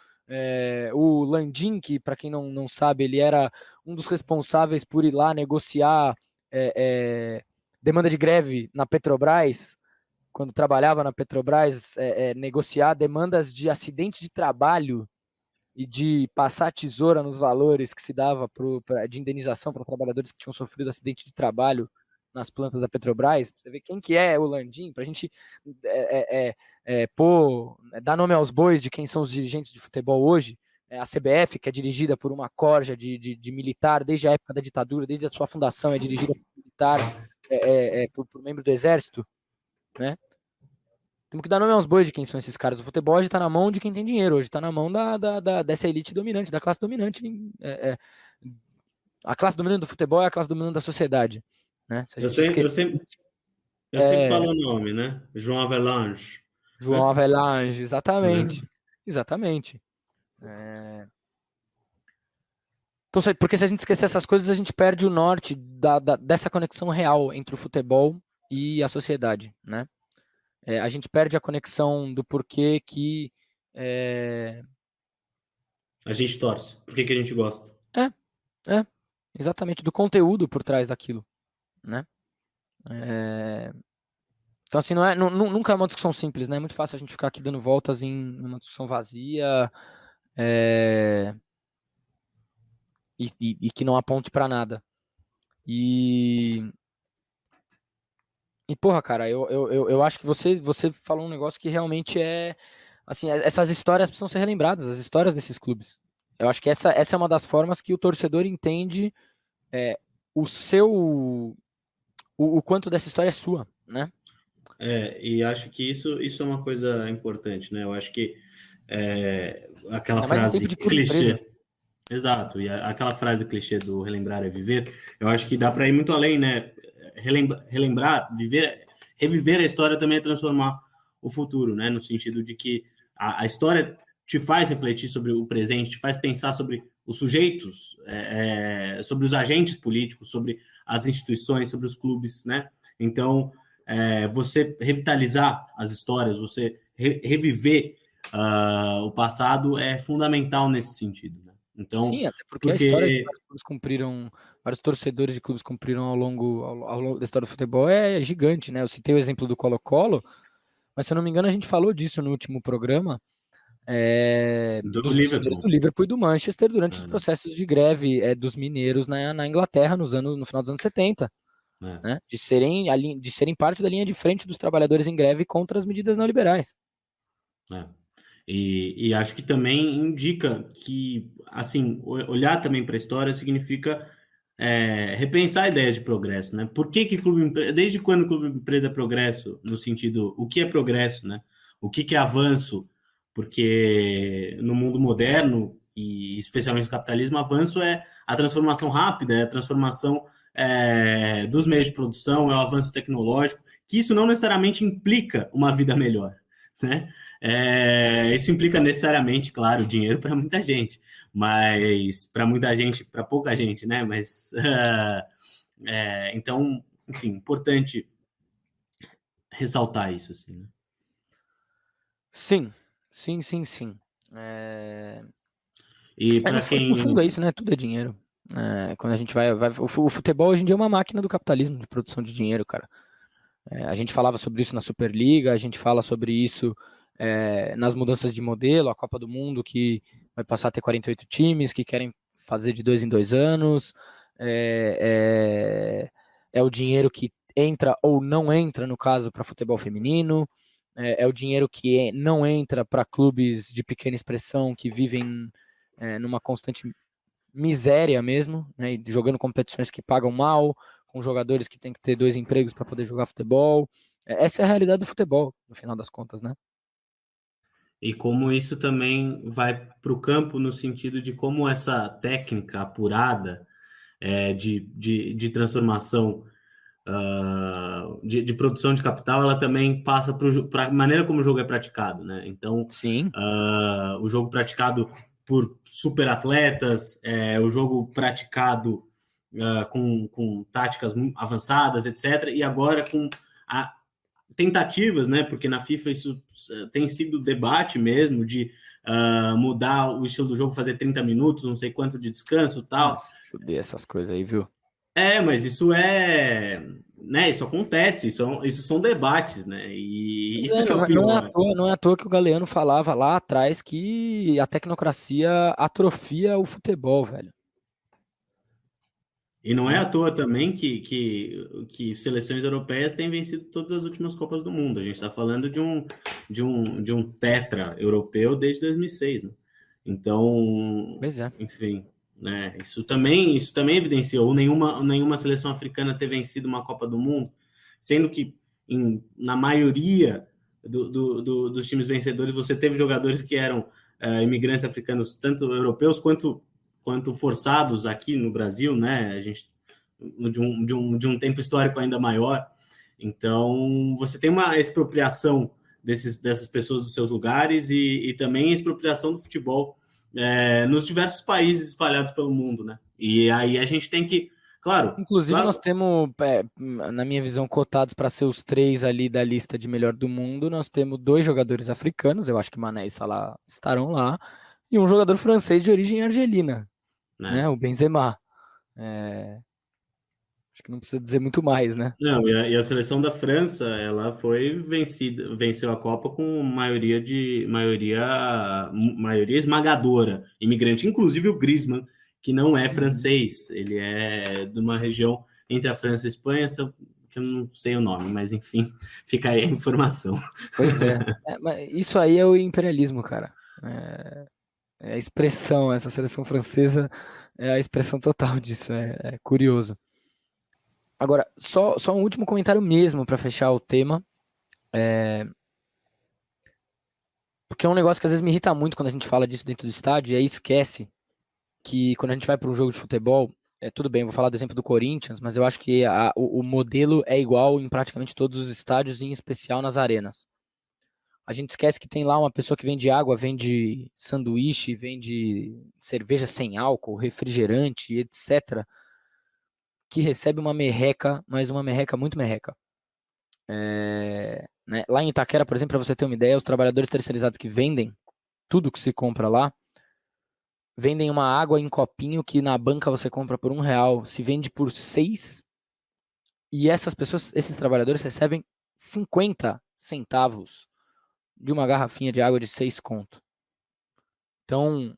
o Landim, que para quem não sabe, ele era um dos responsáveis por ir lá negociar é, é, demanda de greve na Petrobras, quando trabalhava na Petrobras, negociar demandas de acidente de trabalho e de passar a tesoura nos valores que se dava de indenização para trabalhadores que tinham sofrido acidente de trabalho nas plantas da Petrobras. Você vê quem que é o Landim, para a gente dar nome aos bois de quem são os dirigentes de futebol hoje. A CBF, que é dirigida por uma corja de militar desde a época da ditadura, desde a sua fundação, é dirigida por militar, por membro do exército, né? Temos que dar nome aos bois de quem são esses caras. O futebol hoje está na mão de quem tem dinheiro, hoje está na mão dessa elite dominante, da classe dominante. A classe dominante do futebol é a classe dominante da sociedade. Né? Se a Eu gente sei, esquecer, eu sempre é, falo o nome, né? João Avelange, João Avelange, né? exatamente. Exatamente. É, então, porque se a gente esquecer essas coisas, a gente perde o norte dessa conexão real entre o futebol e a sociedade. Né? A gente perde a conexão do porquê que. A gente torce. Por que a gente gosta? É, exatamente, do conteúdo por trás daquilo, né? É, então, assim, nunca é uma discussão simples, né? É muito fácil a gente ficar aqui dando voltas em uma discussão vazia, é, e que não aponte pra nada. E, porra, cara, eu acho que você falou um negócio que realmente é, assim, essas histórias precisam ser relembradas, as histórias desses clubes. Eu acho que essa é uma das formas que o torcedor entende é, o seu, o quanto dessa história é sua, né? E acho que isso é uma coisa importante, né? Eu acho que aquela Ainda mais em frase tempo de clube empresa. clichê, exato, e aquela frase clichê do relembrar é viver, eu acho que dá para ir muito além, né? Relembrar, viver, reviver a história também é transformar o futuro, né? No sentido de que a história te faz refletir sobre o presente, te faz pensar sobre os sujeitos, sobre os agentes políticos, sobre as instituições, sobre os clubes, né? Então, você revitalizar as histórias, você reviver o passado é fundamental nesse sentido, né? Então, Sim, até porque a história que porque vários clubes cumpriram, vários torcedores de clubes cumpriram ao longo da história do futebol é gigante, né? Eu citei o exemplo do Colo-Colo, mas se eu não me engano a gente falou disso no último programa, do dos torcedores do Liverpool, Liverpool e do Manchester durante os né? processos de greve dos mineiros na Inglaterra no final dos anos 70, Né? né? De serem parte da linha de frente dos trabalhadores em greve contra as medidas neoliberais. Né? E acho que também indica que, assim, olhar também para a história significa repensar ideias de progresso, né? Por que desde quando o clube empresa é progresso, no sentido, o que é progresso, né? O que é avanço? Porque no mundo moderno, e especialmente no capitalismo, avanço é a transformação rápida, é a transformação dos meios de produção, é o avanço tecnológico, que isso não necessariamente implica uma vida melhor, né? Isso implica necessariamente, claro, dinheiro para muita gente, mas para muita gente, para pouca gente, né? Mas então, enfim, importante ressaltar isso, assim, né? Sim, sim, sim, sim. É, E no para no quem, fundo é isso, né? Tudo é dinheiro. Quando a gente o futebol hoje em dia é uma máquina do capitalismo de produção de dinheiro, cara. A gente falava sobre isso na Superliga, a gente fala sobre isso nas mudanças de modelo, a Copa do Mundo que vai passar a ter 48 times que querem fazer de 2 em 2 anos. É, é o dinheiro que entra ou não entra, no caso, para futebol feminino. É o dinheiro que não entra para clubes de pequena expressão que vivem numa constante miséria mesmo, né, e jogando competições que pagam mal, com jogadores que têm que ter 2 empregos para poder jogar futebol. Essa é a realidade do futebol, no final das contas, né? e como isso também vai para o campo no sentido de como essa técnica apurada de transformação de produção de capital, ela também passa para a maneira como o jogo é praticado, né? Então, Sim, o jogo praticado por super atletas, o jogo praticado com táticas avançadas, etc. E agora com tentativas, né? Porque na FIFA isso tem sido debate mesmo de mudar o estilo do jogo, fazer 30 minutos, não sei quanto de descanso, tal. se fuder essas coisas aí, viu? Mas né? Isso acontece, isso são debates, né? E Pois isso é, que é o pior. não é à toa que o Galeano falava lá atrás que a tecnocracia atrofia o futebol, velho. E não é Né? à toa também que seleções europeias têm vencido todas as últimas Copas do Mundo. A gente está falando de um tetra europeu desde 2006, né? Então, Pois é. enfim, né? Isso também evidenciou nenhuma seleção africana ter vencido uma Copa do Mundo, sendo que na maioria dos times vencedores você teve jogadores que eram imigrantes africanos, tanto europeus quanto forçados aqui no Brasil, né? A gente de um tempo histórico ainda maior. Então, você tem uma expropriação dessas pessoas dos seus lugares e também expropriação do futebol nos diversos países espalhados pelo mundo, né? E aí a gente tem que, claro, Inclusive, nós claro, temos, na minha visão, cotados para ser os três ali da lista de melhor do mundo. Nós temos dois jogadores africanos, eu acho que Mané e Salah estarão lá, e um jogador francês de origem argelina. né? O Benzema. Acho que não precisa dizer muito mais, né? Não, e a seleção da França, ela foi vencida, venceu a Copa com maioria esmagadora, imigrante, inclusive o Griezmann, que não é francês, ele é de uma região entre a França e a Espanha, que eu não sei o nome, mas enfim, fica aí a informação. Pois é. Mas isso aí é o imperialismo, cara. É a expressão, essa seleção francesa é a expressão total disso, é curioso. Agora, só um último comentário mesmo para fechar o tema, porque é um negócio que às vezes me irrita muito quando a gente fala disso dentro do estádio, e aí esquece que quando a gente vai para um jogo de futebol, tudo bem, eu vou falar do exemplo do Corinthians, mas eu acho que o modelo é igual em praticamente todos os estádios, em especial nas arenas. A gente esquece que tem lá uma pessoa que vende água, vende sanduíche, vende cerveja sem álcool, refrigerante, etc., que recebe uma merreca, mas uma merreca muito merreca. Né? Lá em Itaquera, por exemplo, para você ter uma ideia, os trabalhadores terceirizados que vendem tudo que se compra lá, vendem uma água em copinho que na banca você compra por R$1, se vende por 6, e essas pessoas, esses trabalhadores recebem 50 centavos de uma garrafinha de água de 6 conto. Então,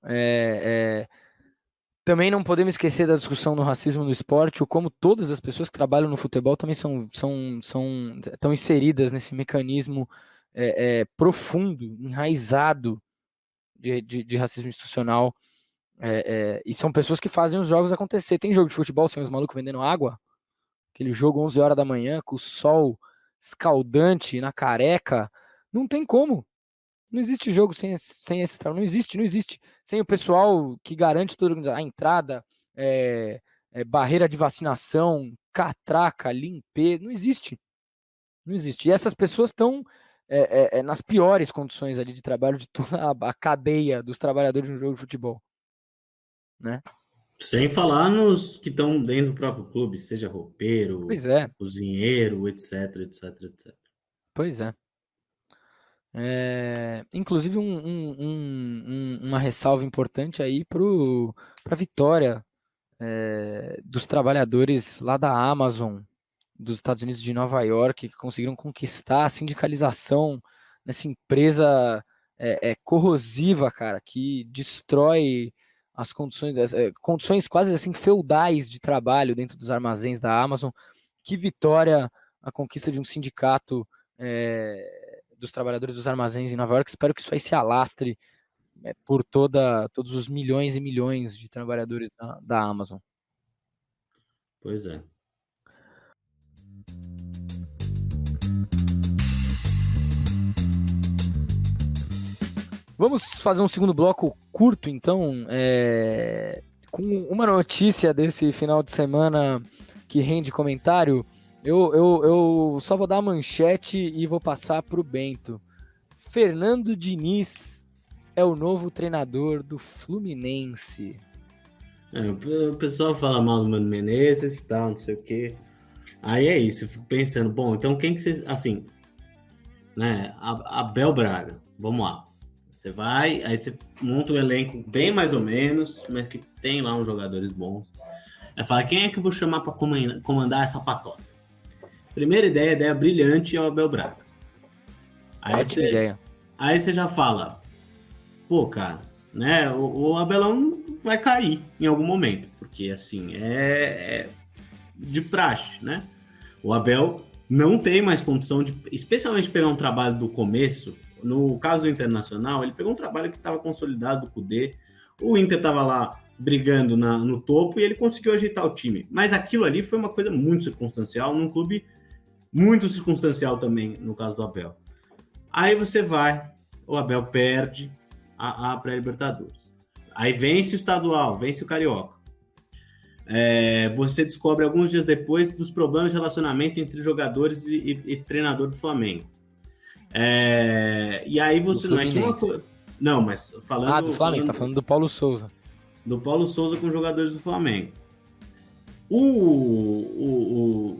também não podemos esquecer da discussão do racismo no esporte, ou como todas as pessoas que trabalham no futebol também estão inseridas nesse mecanismo profundo, enraizado de racismo institucional. E são pessoas que fazem os jogos acontecer. Tem jogo de futebol sem os malucos vendendo água? Aquele jogo 11 horas da manhã, com o sol escaldante na careca. Não tem como. Não existe jogo sem esse trabalho. Não existe. Sem o pessoal que garante tudo, a entrada, barreira de vacinação, catraca, limpeza. Não existe. Não existe. E essas pessoas estão nas piores condições ali de trabalho de toda a cadeia dos trabalhadores de um jogo de futebol. Né? Sem falar nos que estão dentro do próprio clube, seja roupeiro, Pois é. cozinheiro, etc, etc, etc. Pois é. Inclusive uma ressalva importante aí para a vitória dos trabalhadores lá da Amazon, dos Estados Unidos de Nova York, que conseguiram conquistar a sindicalização nessa empresa corrosiva, cara, que destrói as condições quase assim feudais de trabalho dentro dos armazéns da Amazon. Que vitória a conquista de um sindicato dos trabalhadores dos armazéns em Nova York. Espero que isso aí se alastre por todos os milhões e milhões de trabalhadores da Amazon. Pois é. Vamos fazer um segundo bloco curto, então, com uma notícia desse final de semana que rende comentário. Eu só vou dar a manchete e vou passar para o Bento. Fernando Diniz é o novo treinador do Fluminense. O pessoal fala mal do Mano Menezes e tal, não sei o quê. Aí é isso, eu fico pensando, bom, então quem que vocês, assim, né, Abel Braga, vamos lá. Você vai, aí você monta um elenco bem mais ou menos, mas que tem lá uns jogadores bons. Aí fala, quem é que eu vou chamar para comandar essa patota? Primeira ideia brilhante é o Abel Braga. Aí você já fala, pô, cara, né, o Abelão vai cair em algum momento, porque assim, é de praxe, né? O Abel não tem mais condição de, especialmente pegar um trabalho do começo. No caso do Internacional, ele pegou um trabalho que estava consolidado do Kudê, o Inter estava lá brigando no topo e ele conseguiu ajeitar o time, mas aquilo ali foi uma coisa muito circunstancial, num clube muito circunstancial também, no caso do Abel. Aí você vai, o Abel perde a pré-Libertadores. Aí vence o estadual, vence o Carioca. Você descobre alguns dias depois dos problemas de relacionamento entre jogadores e treinador do Flamengo. E aí você não é que uma coisa. Não, mas falando. Do Flamengo, você tá falando do Paulo Souza. Do Paulo Souza com jogadores do Flamengo.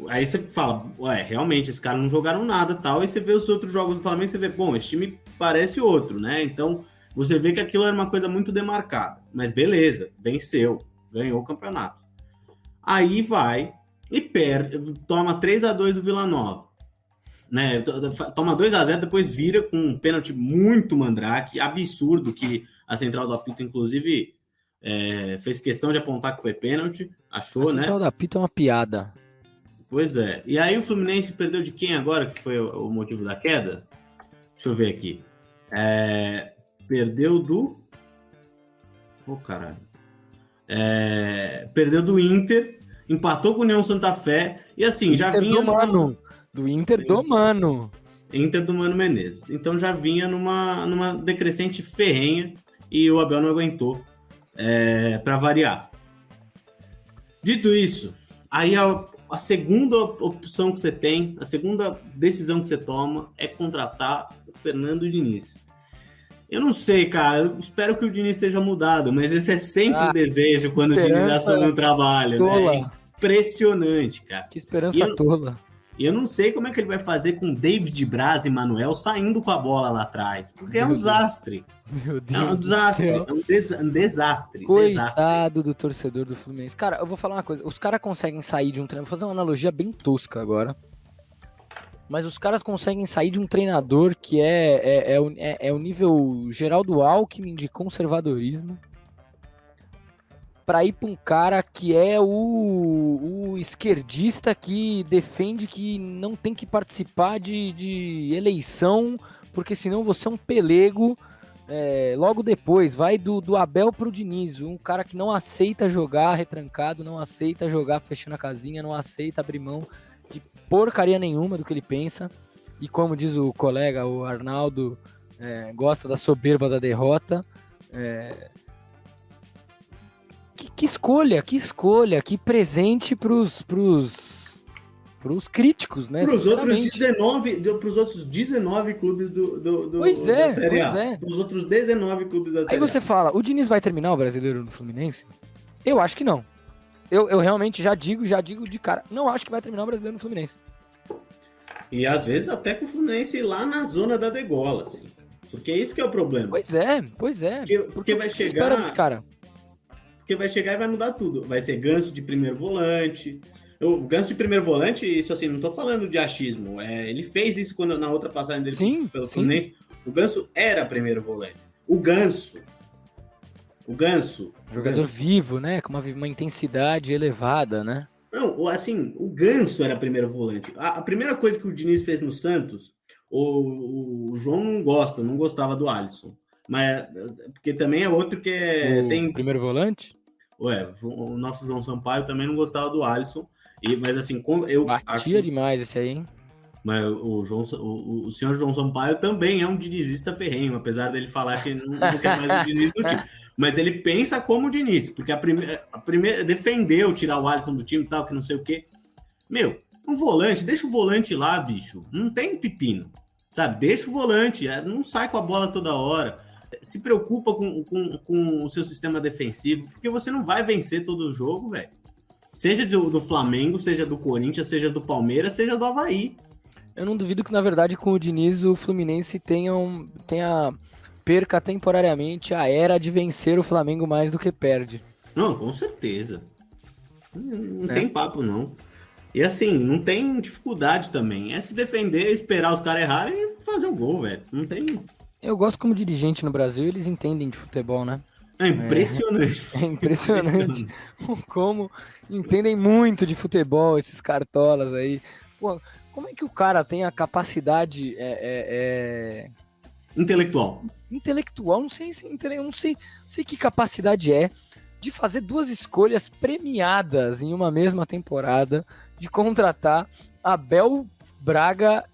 Aí você fala, realmente, esses caras não jogaram nada tal. Aí você vê os outros jogos do Flamengo e você vê, bom, esse time parece outro, né? Então você vê que aquilo era uma coisa muito demarcada. Mas beleza, venceu. ganhou o campeonato. Aí vai e perde, toma 3-2 do Vila Nova. Né? Toma 2-0, depois vira com um pênalti muito mandrake, absurdo, que a central do apito, inclusive, fez questão de apontar que foi pênalti, achou, né? A central do apito é uma piada. Pois é. E aí o Fluminense perdeu de quem agora, que foi o motivo da queda? Deixa eu ver aqui. Perdeu do... caralho. Perdeu do Inter, empatou com o União Santa Fé, e assim, Inter já vinha... Do Inter do Mano. Inter do Mano Menezes. Então já vinha numa decrescente ferrenha, e o Abel não aguentou, para variar. Dito isso, aí a segunda opção que você tem, a segunda decisão que você toma é contratar o Fernando Diniz. Eu não sei, cara, eu espero que o Diniz esteja mudado, mas esse é sempre o desejo quando o Diniz assume o trabalho, tola. né? É impressionante, cara. Que esperança tola. E eu não sei como é que ele vai fazer com David Braz e Manuel saindo com a bola lá atrás, porque é um desastre. Meu Deus, é um desastre, um desastre. Coitado do torcedor do Fluminense. Cara, eu vou falar uma coisa, os caras conseguem sair de um treinador, vou fazer uma analogia bem tosca agora, mas os caras conseguem sair de um treinador que é o nível Geraldo Alckmin de conservadorismo, para ir para um cara que é o esquerdista que defende que não tem que participar de eleição, porque senão você é um pelego. Logo depois, vai do Abel pro Diniz, um cara que não aceita jogar retrancado, não aceita jogar fechando a casinha, não aceita abrir mão de porcaria nenhuma do que ele pensa. E como diz o colega, o Arnaldo, gosta da soberba da derrota. Que escolha, que presente pros críticos, né? Para os outros 19 clubes da Série A. Para os outros 19 clubes da Série A. Aí você fala, o Diniz vai terminar o Brasileiro no Fluminense? Eu acho que não. Eu realmente já digo de cara, não acho que vai terminar o Brasileiro no Fluminense. E às vezes até com o Fluminense lá na zona da degola, assim. Porque é isso que é o problema. Pois é. Porque vai chegar... espera desse cara? Porque vai chegar e vai mudar tudo. Vai ser Ganso de primeiro volante. O Ganso de primeiro volante, isso assim, não tô falando de achismo. Ele fez isso na outra passagem dele pelo Fluminense. O Ganso era primeiro volante. O Ganso. Jogador vivo, né? Com uma intensidade elevada, né? Não, assim, o Ganso era primeiro volante. A primeira coisa que o Diniz fez no Santos, o João não gostava do Alisson. Mas, porque também é outro que tem... Primeiro volante? O nosso João Sampaio também não gostava do Alisson. Mas assim, batia demais esse aí, hein? Mas o senhor João Sampaio também é um dinizista ferrenho, apesar dele falar que não quer mais o Diniz no time. Mas ele pensa como o Diniz, porque a primeira defendeu tirar o Alisson do time e tal, que não sei o quê. Meu, um volante, deixa o volante lá, bicho. Não tem pepino, sabe? Deixa o volante, não sai com a bola toda hora. Se preocupa com o seu sistema defensivo, porque você não vai vencer todo o jogo, velho. Seja do Flamengo, seja do Corinthians, seja do Palmeiras, seja do Avaí. Eu não duvido que, na verdade, com o Diniz, o Fluminense perca temporariamente a era de vencer o Flamengo mais do que perde. Não, com certeza. Não tem papo, não. E assim, não tem dificuldade também. É se defender, esperar os caras errarem e fazer o gol, velho. Não tem... Eu gosto como dirigente no Brasil, eles entendem de futebol, né? É impressionante. É impressionante como entendem muito de futebol esses cartolas aí. Pô, como é que o cara tem a capacidade intelectual? Não sei que capacidade é de fazer duas escolhas premiadas em uma mesma temporada, de contratar Abel Braga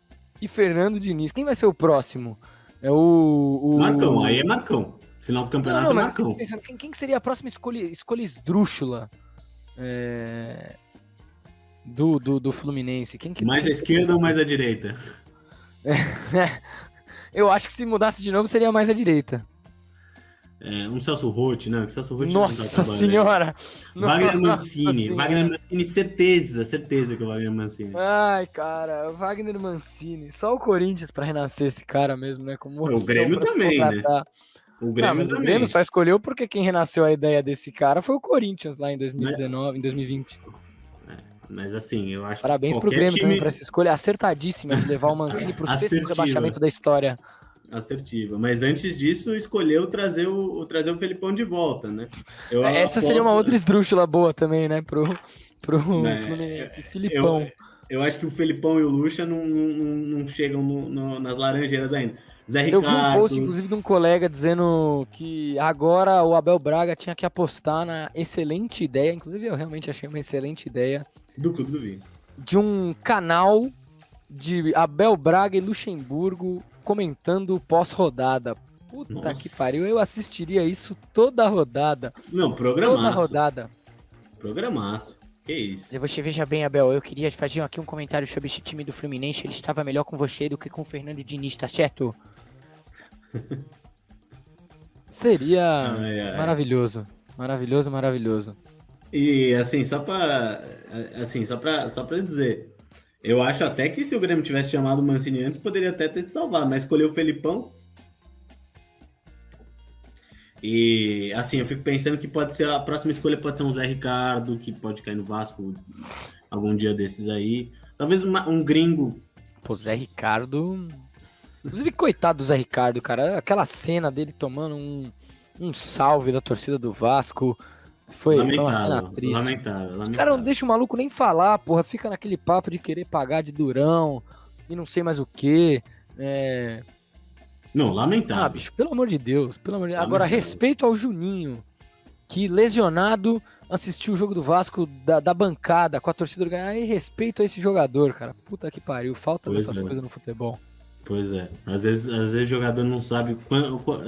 e Fernando Diniz. Quem vai ser o próximo? É o... Marcão, aí é Marcão. Final do campeonato é Marcão. Pensando, quem seria a próxima escolha esdrúxula do Fluminense? Mais à esquerda ou mais à direita? Eu acho que se mudasse de novo seria mais à direita. Um Celso Roth, né? Celso Roth Nossa senhora! Wagner Mancini. Wagner Mancini, certeza que é o Wagner Mancini. Ai, cara, Wagner Mancini. Só o Corinthians pra renascer esse cara mesmo, né? Como o Grêmio também, né? O Não, Grêmio mas o Grêmio também. só escolheu porque quem renasceu a ideia desse cara foi o Corinthians lá em Mas, 2019, em 2020. mas assim, eu acho que Parabéns pro qualquer Grêmio também por time essa escolha acertadíssima de levar o Mancini pro sexto assertiva, rebaixamento da história. assertiva. Mas antes disso, escolheu trazer o Felipão de volta, né? Eu Essa seria uma aposto, outra esdrúxula boa também, né, pro né? Fluminense. Eu, Filipão. eu acho que o Felipão e o Lucha não chegam nas Laranjeiras ainda. Zé Eu vi um post, Ricardo, inclusive, de um colega dizendo que agora o Abel Braga tinha que apostar na excelente ideia, inclusive eu realmente achei uma excelente ideia, do Clube do Vinho. de um canal de Abel Braga e Luxemburgo comentando pós-rodada. Puta que pariu, Nossa. eu assistiria isso toda rodada. Não, Toda programaço. rodada. Programaço. Que isso? Você veja bem, Abel, eu queria fazer aqui um comentário sobre esse time do Fluminense. Ele estava melhor com você do que com o Fernando Diniz, tá certo? Seria Ai, ai. maravilhoso. Maravilhoso, maravilhoso. E assim, só pra dizer, eu acho até que se o Grêmio tivesse chamado o Mancini antes, poderia até ter se salvado, mas escolheu o Felipão. E assim, eu fico pensando que pode ser a próxima escolha pode ser um Zé Ricardo, que pode cair no Vasco algum dia desses aí. Talvez um gringo. Pô, Zé Ricardo. Inclusive, coitado do Zé Ricardo, cara. Aquela cena dele tomando um salve da torcida do Vasco. Foi uma cena Lamentável, triste. lamentável, Os caras não lamentável. deixam o maluco nem falar, porra. Fica naquele papo de querer pagar de durão e não sei mais o quê. Não, lamentável. Bicho, pelo amor de Deus. Pelo amor de Deus. Agora, Lamentável. respeito ao Juninho, que lesionado assistiu o jogo do Vasco da bancada com a torcida organizada. E respeito a esse jogador, cara. Puta que pariu. Falta Pois dessas é. coisas no futebol. Pois é. Às vezes o jogador não sabe,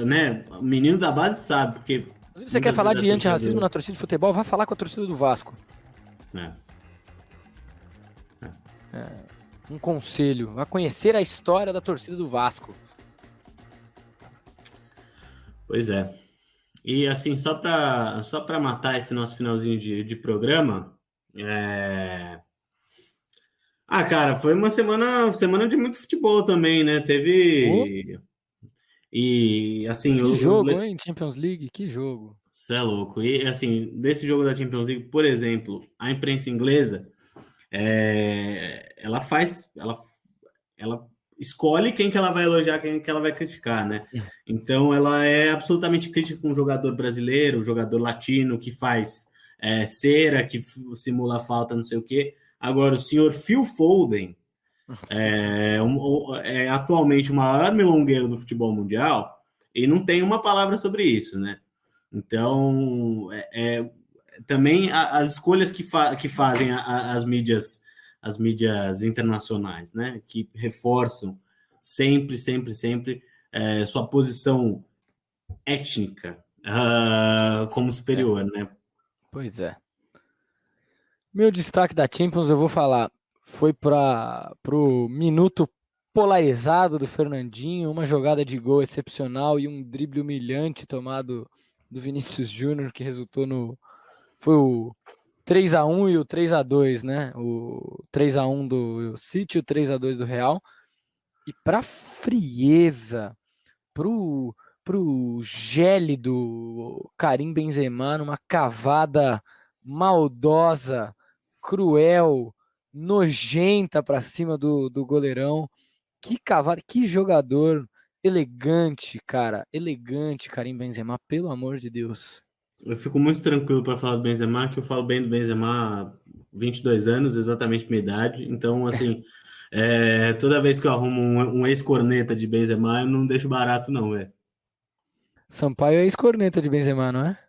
né? O menino da base sabe, porque Inclusive, você quer muitas falar vezes de é antirracismo torcedor. na torcida de futebol? Vai falar com a torcida do Vasco. É. Um conselho. Vai conhecer a história da torcida do Vasco. Pois é. E assim, só pra matar esse nosso finalzinho de programa, cara, foi uma semana de muito futebol também, né? Ô, Teve. E assim, que jogo, hein? Champions League, que jogo. Você é louco. E assim, desse jogo da Champions League, por exemplo, a imprensa inglesa, ela escolhe quem que ela vai elogiar, quem que ela vai criticar, né? Então, ela é absolutamente crítica com o jogador brasileiro, o jogador latino que faz cera, que simula falta, não sei o quê. Agora, o senhor Phil Foden é atualmente o maior milongueiro do futebol mundial e não tem uma palavra sobre isso, né? Então, também as escolhas que fazem as mídias internacionais, né? Que reforçam sempre, sempre, sempre sua posição étnica como É, superior, né? pois é. Meu destaque da Champions, eu vou falar, foi para pro minuto polarizado do Fernandinho, uma jogada de gol excepcional e um drible humilhante tomado do Vinícius Júnior, que resultou foi o 3-1 e o 3-2, né? O 3-1 do City, o 3-2 do Real. E pra frieza, pro gélido Karim Benzema numa cavada maldosa, cruel, nojenta pra cima do goleirão. Que cavada, que jogador elegante, cara. Elegante, Karim Benzema, pelo amor de Deus. Eu fico muito tranquilo para falar do Benzema, que eu falo bem do Benzema há 22 anos, exatamente minha idade. Então, assim, toda vez que eu arrumo um ex-corneta de Benzema, eu não deixo barato, não, velho. Sampaio é ex-corneta de Benzema, não é?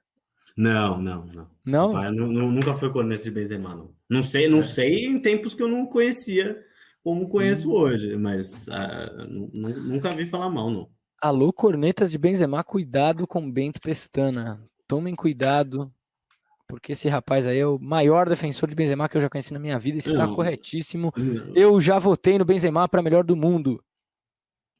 Não, não, não. Não? Sampaio nunca foi corneta de Benzema, não. Não sei em tempos que eu não conhecia como conheço Hum. hoje, mas nunca vi falar mal, não. Alô, cornetas de Benzema, cuidado com Bento Pestana. Tomem cuidado, porque esse rapaz aí é o maior defensor de Benzema que eu já conheci na minha vida. Está Não, corretíssimo. não. Eu já votei no Benzema para melhor do mundo.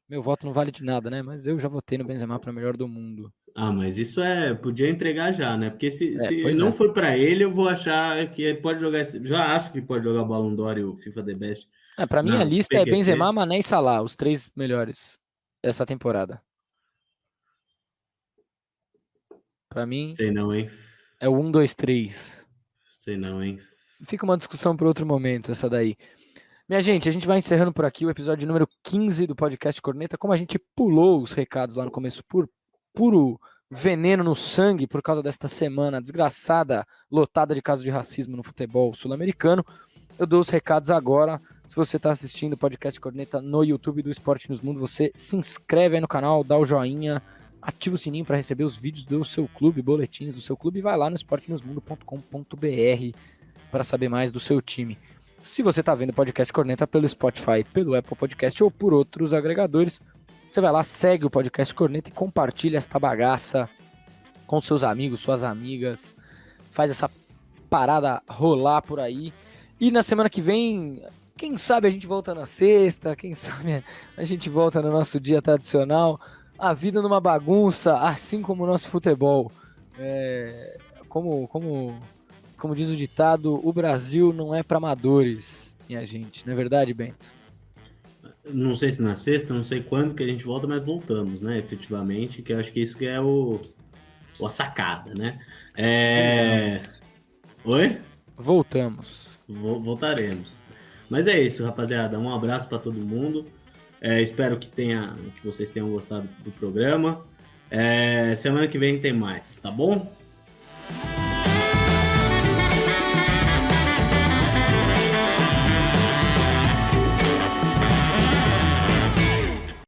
Meu voto não vale de nada, né? Mas eu já votei no Benzema para melhor do mundo. Mas isso podia entregar já, né? Porque se Pois não é. for para ele, eu vou achar que ele pode jogar. Já acho que pode jogar o Ballon d'Or e o FIFA The Best Para mim a na lista é Benzema, PQP. Mané e Salah, os três melhores dessa temporada. Pra mim, Sei não, hein? é o 1, 2, 3. Sei não, hein? Fica uma discussão para outro momento, essa daí. Minha gente, a gente vai encerrando por aqui o episódio número 15 do podcast Corneta. Como a gente pulou os recados lá no começo por puro veneno no sangue por causa desta semana desgraçada, lotada de casos de racismo no futebol sul-americano, eu dou os recados agora. Se você está assistindo o podcast Corneta no YouTube do Esporte News Mundo, você se inscreve aí no canal, dá o joinha, ativa o sininho para receber os vídeos do seu clube, boletins do seu clube, e vai lá no esportenewsmundo.com.br para saber mais do seu time. Se você está vendo o podcast Corneta pelo Spotify, pelo Apple Podcast ou por outros agregadores, você vai lá, segue o podcast Corneta e compartilha esta bagaça com seus amigos, suas amigas, faz essa parada rolar por aí. E na semana que vem, quem sabe a gente volta na sexta, quem sabe a gente volta no nosso dia tradicional. A vida numa bagunça, assim como o nosso futebol. Como diz o ditado, o Brasil não é para amadores, minha gente. Não é verdade, Bento? Não sei se na sexta, não sei quando que a gente volta, mas voltamos, né? Efetivamente, que eu acho que isso que é a sacada, né? Oi? Voltamos. Voltaremos. Mas é isso, rapaziada. Um abraço para todo mundo. Espero que vocês tenham gostado do programa. Semana que vem tem mais, tá bom?